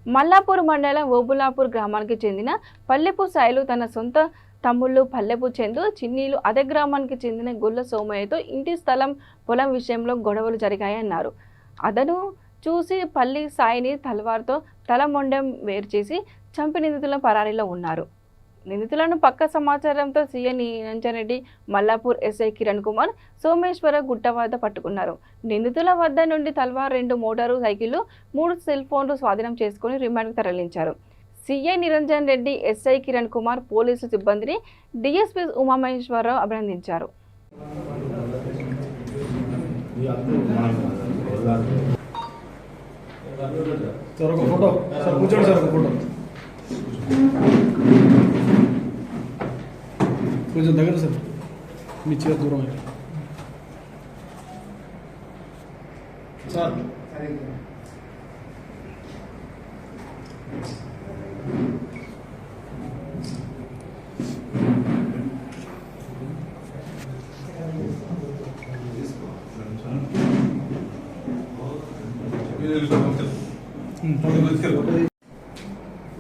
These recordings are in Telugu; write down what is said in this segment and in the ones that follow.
మల్లాపూర్ మండలం ఓబులాపూర్ గ్రామానికి చెందిన పల్లెపు సాయిలు తన సొంత తమ్ముళ్ళు పల్లెపు చందు చిన్నీలు అదే గ్రామానికి చెందిన గొల్ల సోమయ్యతో ఇంటి స్థలం పొలం విషయంలో గొడవలు జరిగాయన్నారు. అదను చూసి పల్లి సాయిని తలవార్తో తల మొండెం వేరు చేసి చంపి నిందితుల పరారీలో ఉన్నారు. నిందితులను పక్క సమాచారంతో సీఐ నిరంజన్ రెడ్డి, మల్లాపూర్ ఎస్ఐ కిరణ్ కుమార్, సోమేశ్వర గుట్ట వద్ద పట్టుకున్నారు. నిందితుల వద్ద నుండి తల్వార్ 2 మోటారు సైకిళ్లు, 3 సెల్ ఫోన్లు స్వాధీనం చేసుకుని రిమాండ్కు తరలించారు. CI Niranjan Reddy, SI Kiran Kumar, police సిబ్బందిని డీఎస్పీ ఉమామహేశ్వరరావు అభినందించారు. కొంచెం దగ్గర సార్, మీ చేతి దూరం సార్.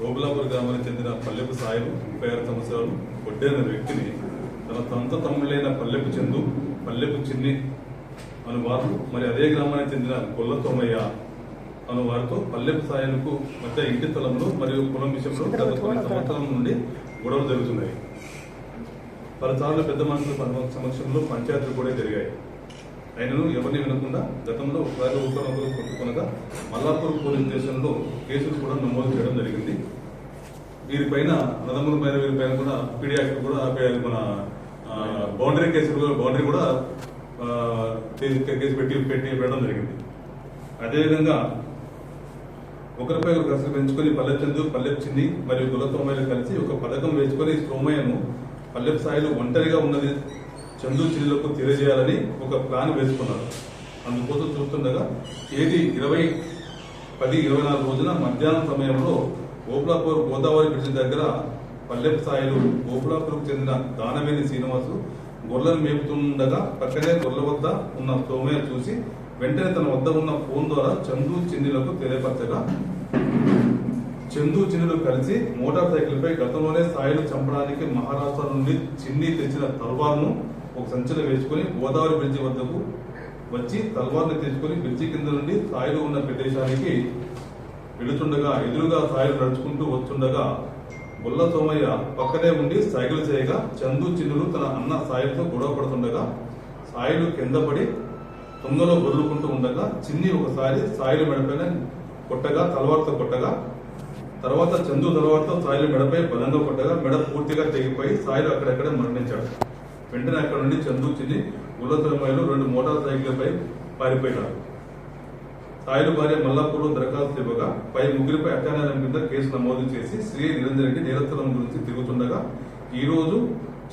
ఓబులాపూర్ గ్రామానికి చెందిన పల్లెపు సాయిలు 36 సంవత్సరాలు కొట్టైన వ్యక్తిని తన సొంత తమ్ముళ్ళైన పల్లెపు చందు, పల్లెపు చిన్ని అను వారు మరి అదే గ్రామానికి చెందిన గొల్ల సోమయ్య అను వారితో పల్లెపు సాయిలకు మధ్య ఇంటి స్థలంలో మరియు పొలం విషయంలో గత కొన్ని సంవత్సరాల నుండి గొడవలు జరుగుతున్నాయి. పలుసార్లు పెద్ద మనుషుల సమక్షంలో పంచాయతీలు కూడా జరిగాయి. ఆయనను ఎవరిని వినకుండా గతంలో ఒకరినొకరు కొట్టుకొనగా మల్లాపూర్ పోలీస్ స్టేషన్లో కేసులు కూడా నమోదు చేయడం జరిగింది. వీరిపైన అన్నదమ్ముల పైన వీరిపైన కూడా పీడీ యాక్ట్ కూడా మన బౌండరీ కూడా కేసు పెట్టడం జరిగింది. అదేవిధంగా ఒకరిపై ఒక కసలు పెంచుకొని పల్లెచందు, పల్లెపు చిన్ని మరియు గొల్ల సోమయ్యలు కలిసి ఒక పథకం వేసుకొని సోమయ్యను పల్లెపు సాయిలు ఒంటరిగా ఉన్నది చందు చిల్లులకు తెలియజేయాలని ఒక ప్లాన్ వేసుకున్నారు. అందుకోసం చూస్తుండగా తేదీ 20/10/24 రోజున మధ్యాహ్నం సమయంలో ఓబులాపూర్ గోదావరి బ్రిడ్జ్ దగ్గర పల్లెపు సాయిలు ఓబులాపూర్కు చెందిన దానవేని శ్రీనివాసు గొర్రెలను మేపుతుండగా పక్కనే గొర్రెల వద్ద ఉన్న సోమయ్య చూసి వెంటనే తన వద్ద ఉన్న ఫోన్ ద్వారా చందు చిన్నులకు తెలియపరచగా చందు చిన్నులు కలిసి మోటార్ సైకిల్పై గతంలోనే సాయిలు చంపడానికి మహారాష్ట్ర నుండి చిన్ని తెచ్చిన తల్వార్ను ఒక సంచిలో వేసుకుని గోదావరి బ్రిడ్జి వద్దకు వచ్చి తల్వార్ని తెచ్చుకుని బ్రిడ్జి కింద నుండి సాయిలు ఉన్న ప్రదేశానికి వెళుతుండగా ఎదురుగా సాయిలు నడుచుకుంటూ వస్తుండగా గొల్ల సోమయ్య పక్కనే ఉండి సైకిల్ చేయగా చందు చిన్నులు తన అన్న సాయిలతో గొడవ పడుతుండగా సాయిలు కింద పడి తొంగలో గొర్రుకుంటూ ఉండగా చిన్ని ఒకసారి సాయిలు మెడపైన కొట్టగా తలవార్తో కొట్టగా తర్వాత చందు తలవార్తో సాయిలు మెడపై బలంగా కొట్టగా మెడ పూర్తిగా తెగిపోయి సాయిలు అక్కడెక్కడ మరణించాడు. వెంటనే అక్కడ నుండి చందు చిన్ని గొల్ల సోమయ్యలు 2 మోటార్ సైకిళ్లపై పారిపోయినారు. సాయిలు భార్య మల్లాపూర్లో దరఖాస్తు ఇవ్వగా పై ముగ్గురిపై అత్యాచారం కింద కేసు నమోదు చేసి శ్రీ నిరంజన్ రెడ్డి నేరస్థలం గురించి తిరుగుతుండగా ఈ రోజు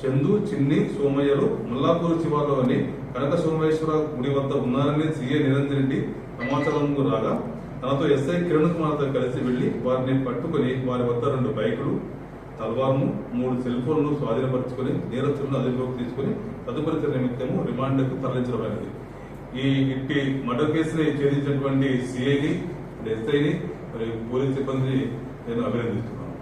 చందు, చిన్ని, సోమయ్యలు మల్లాపూర్ శివార్లోని కనక సోమేశ్వర గుడి వద్ద ఉన్నారని సీఐ నిరంజన్ రెడ్డి సమాచారం రాగా తనతో ఎస్ఐ కిరణ్ కుమార్తో కలిసి వెళ్లి వారిని పట్టుకుని వారి వద్ద 2 బైకులు, తల్వార్ను, 3 సెల్ ఫోన్లు స్వాధీనపరుచుకుని నేరస్తులను అదుపులోకి తీసుకుని తదుపరి నిమిత్తము రిమాండ్కు తరలించడమైనది. ఈ ఇట్టి మర్డర్ కేసుని ఛేదించినటువంటి సిఐని, ఎస్ఐని మరియు పోలీస్ సిబ్బందిని నేను అభినందిస్తున్నాను.